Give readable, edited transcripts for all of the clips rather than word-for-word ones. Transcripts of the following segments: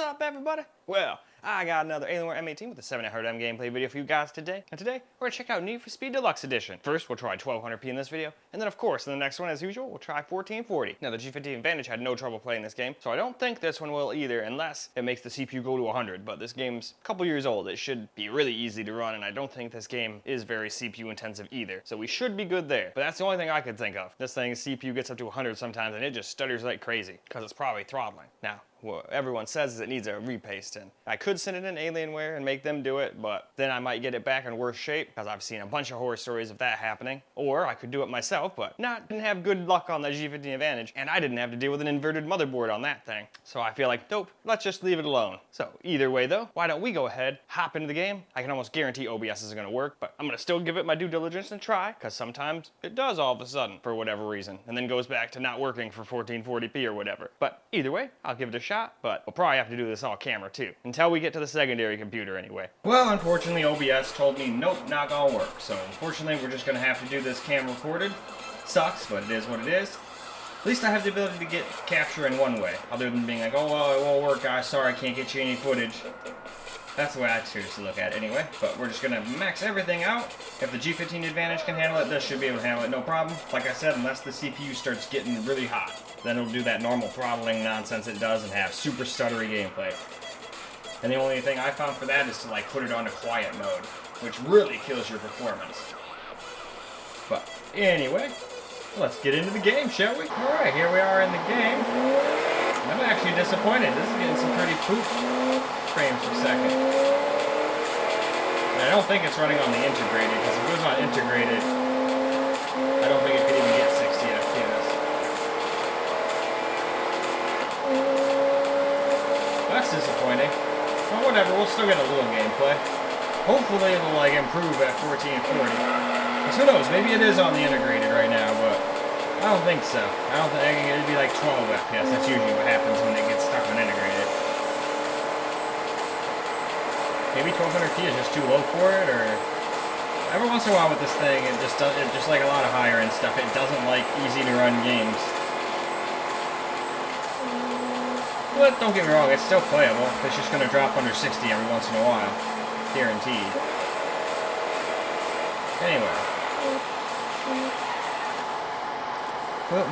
up, everybody? Well, I got another Alienware m18 with a 7900M gameplay video for you guys today. And today, we're gonna check out Need for Speed Deluxe Edition. First, we'll try 1200p in this video, and then of course, in the next one, as usual, we'll try 1440. Now, the G15 Advantage had no trouble playing this game, so I don't think this one will either, unless it makes the CPU go to 100. But this game's a couple years old. It should be really easy to run, and I don't think this game is very CPU intensive either. So we should be good there. But that's the only thing I could think of. This thing's CPU gets up to 100 sometimes, and it just stutters like crazy, because it's probably throttling. Now, what everyone says is it needs a repaste, and I could send it in Alienware and make them do it, but then I might get it back in worse shape, because I've seen a bunch of horror stories of that happening. Or I could do it myself, but didn't have good luck on the G15 Advantage, and I didn't have to deal with an inverted motherboard on that thing. So I feel like, nope, let's just leave it alone. So either way though, why don't we go ahead, hop into the game. I can almost guarantee OBS isn't gonna work, but I'm gonna still give it my due diligence and try, because sometimes it does all of a sudden, for whatever reason, and then goes back to not working for 1440p or whatever. But either way, I'll give it a shot, but we'll probably have to do this all camera too, until we get to the secondary computer anyway. Well, unfortunately, OBS told me, nope, not gonna work. So unfortunately, we're just gonna have to do this camera recorded. Sucks, but it is what it is. At least I have the ability to get capture in one way, other than being like, oh, well, it won't work, guys, sorry, I can't get you any footage. That's the way I choose to look at it anyway, but we're just gonna max everything out. If the G15 Advantage can handle it, this should be able to handle it, no problem. Like I said, unless the CPU starts getting really hot, then it'll do that normal throttling nonsense it does and have super stuttery gameplay. And the only thing I found for that is to like put it on a quiet mode, which really kills your performance. But anyway, let's get into the game, shall we? Alright, here we are in the game. I'm actually disappointed. This is getting some pretty poop frames per second. And I don't think it's running on the integrated, because if it was on integrated, I don't think it could even get 60 FPS. That's disappointing. Well, whatever, we'll still get a little gameplay. Hopefully it'll like improve at 1440. Because who knows, maybe it is on the integrated right now, but I don't think so. I don't think it'd be like 12 FPS. That's usually what happens when it gets stuck on integrated. Maybe 1200p is just too low for it, or every once in a while with this thing, it just does. It just like a lot of higher end stuff. It doesn't like easy to run games. But don't get me wrong, it's still playable. It's just gonna drop under 60 every once in a while, guaranteed. Anyway. Well.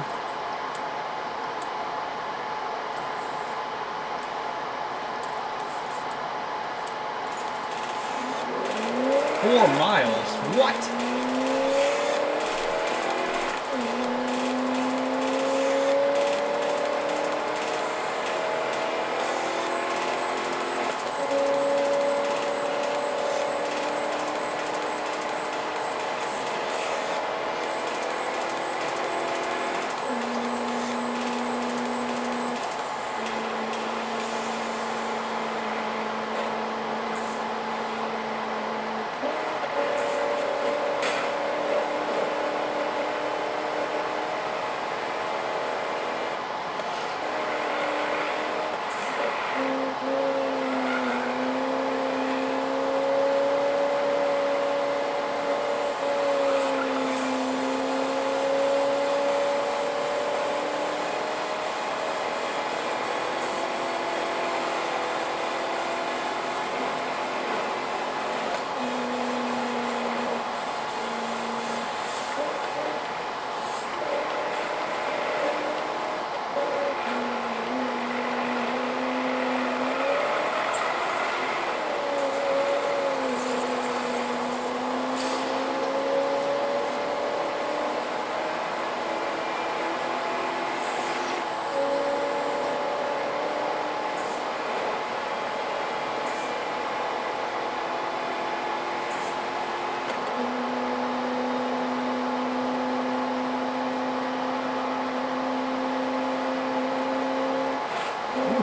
4 miles? What?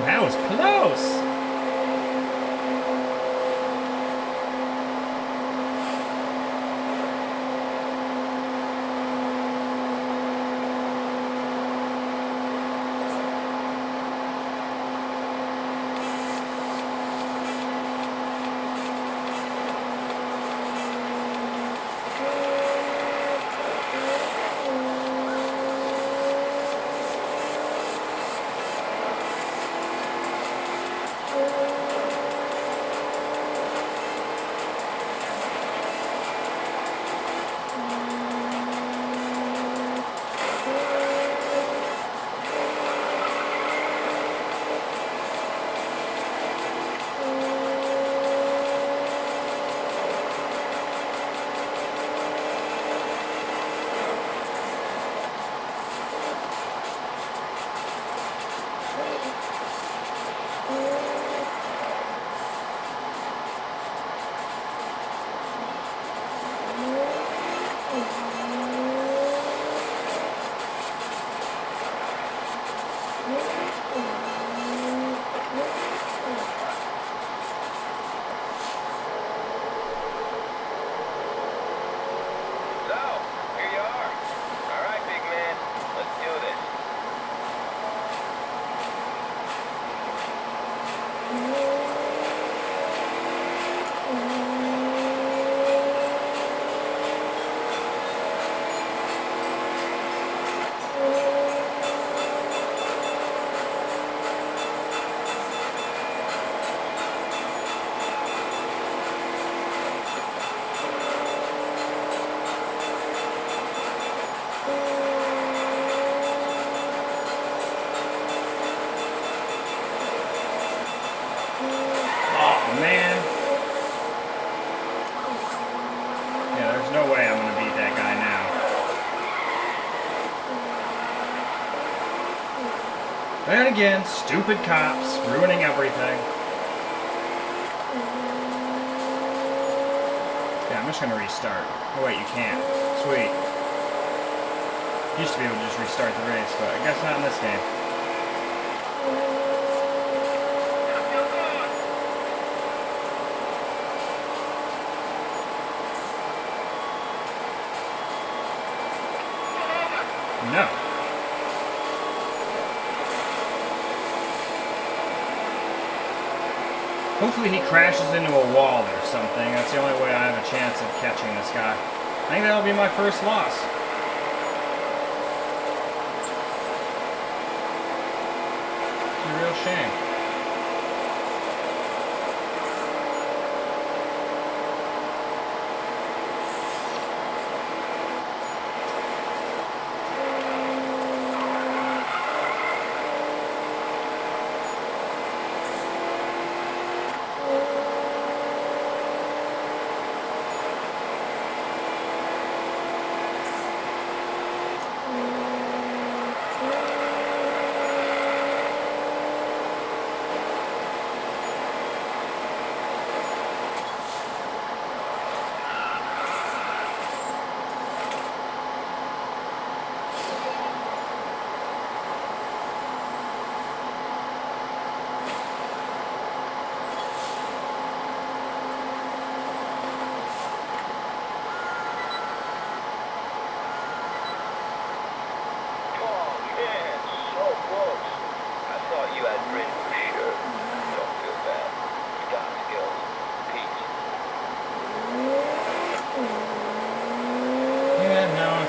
That was close! again. Stupid cops ruining everything. Yeah, I'm just gonna restart. Oh wait, you can't. Sweet. Used to be able to just restart the race, but I guess not in this game. No. Hopefully he crashes into a wall or something. That's the only way I have a chance of catching this guy. I think that'll be my first loss. It's a real shame.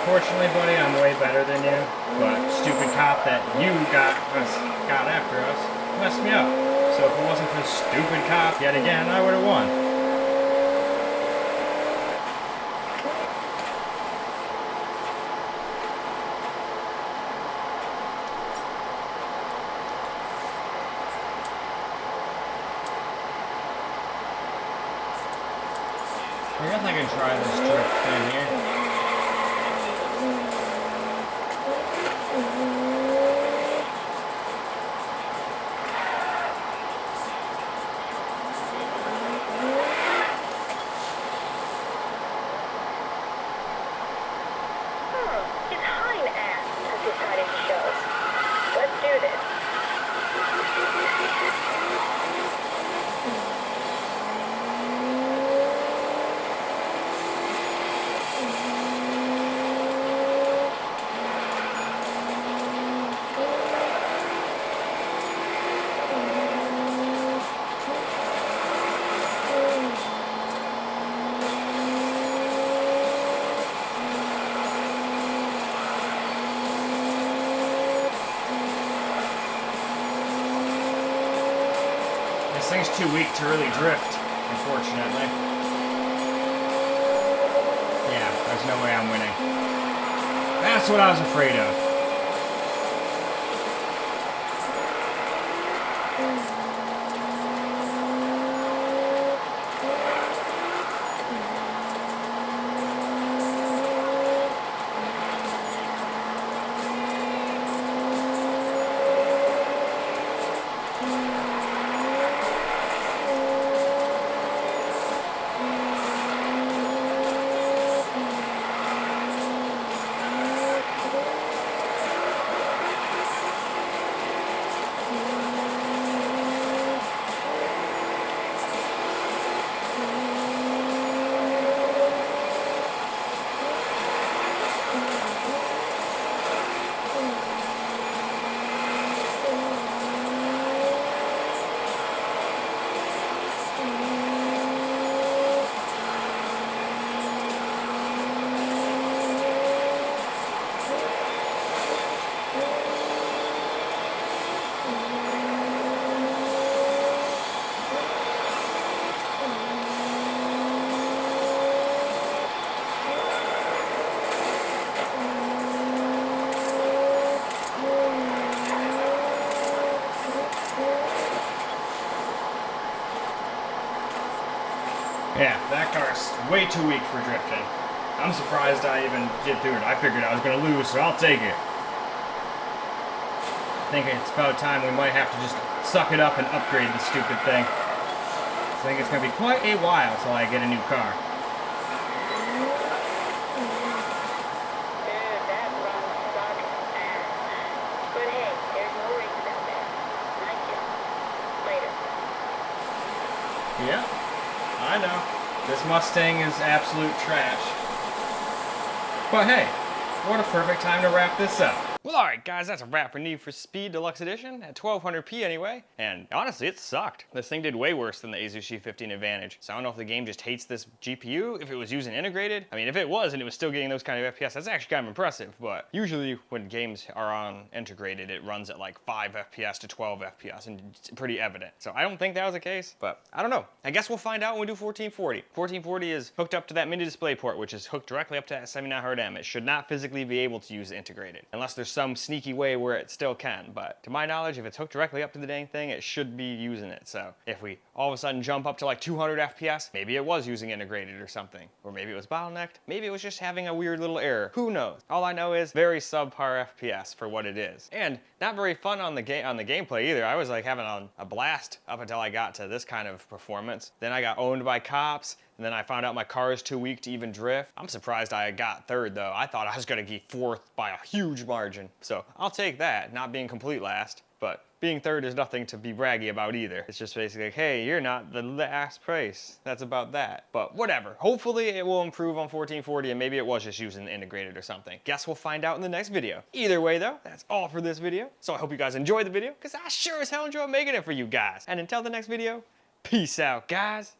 Unfortunately, buddy, I'm way better than you, but stupid cop that you got after us messed me up. So if it wasn't for stupid cop yet again, I would have won. I guess I can try this drift thing here. This thing's too weak to really drift, unfortunately. Yeah, there's no way I'm winning. That's what I was afraid of. Yeah, that car's way too weak for drifting. I'm surprised I even get through it. I figured I was going to lose, so I'll take it. think it's about time we might have to just suck it up and upgrade the stupid thing. I think it's going to be quite a while till I get a new car. Yeah, I know. This Mustang is absolute trash. But hey, what a perfect time to wrap this up. Well, alright guys, that's a wrap for Need for Speed Deluxe Edition, at 1200p anyway, and honestly, it sucked. This thing did way worse than the Asus G15 Advantage, so I don't know if the game just hates this GPU, if it was using integrated. I mean, if it was and it was still getting those kind of FPS, that's actually kind of impressive, but usually when games are on integrated, it runs at like 5 FPS to 12 FPS, and it's pretty evident. So I don't think that was the case, but I don't know. I guess we'll find out when we do 1440. 1440 is hooked up to that mini display port, which is hooked directly up to that 7900M. It should not physically be able to use integrated, unless there's some sneaky way where it still can, but to my knowledge, if it's hooked directly up to the dang thing, it should be using it. So if we all of a sudden jump up to like 200 FPS, maybe it was using integrated or something, or maybe it was bottlenecked, maybe it was just having a weird little error. Who knows? All I know is very subpar FPS for what it is, and not very fun on the gameplay either. I was like having a blast up until I got to this kind of performance. Then I got owned by cops. And then I found out my car is too weak to even drift. I'm surprised I got third though. I thought I was gonna get fourth by a huge margin. So I'll take that, not being complete last. But being third is nothing to be braggy about either. It's just basically like, hey, you're not the last place. That's about that. But whatever. Hopefully it will improve on 1440 and maybe it was just using the integrated or something. Guess we'll find out in the next video. Either way though, that's all for this video. So I hope you guys enjoyed the video because I sure as hell enjoyed making it for you guys. And until the next video, peace out guys.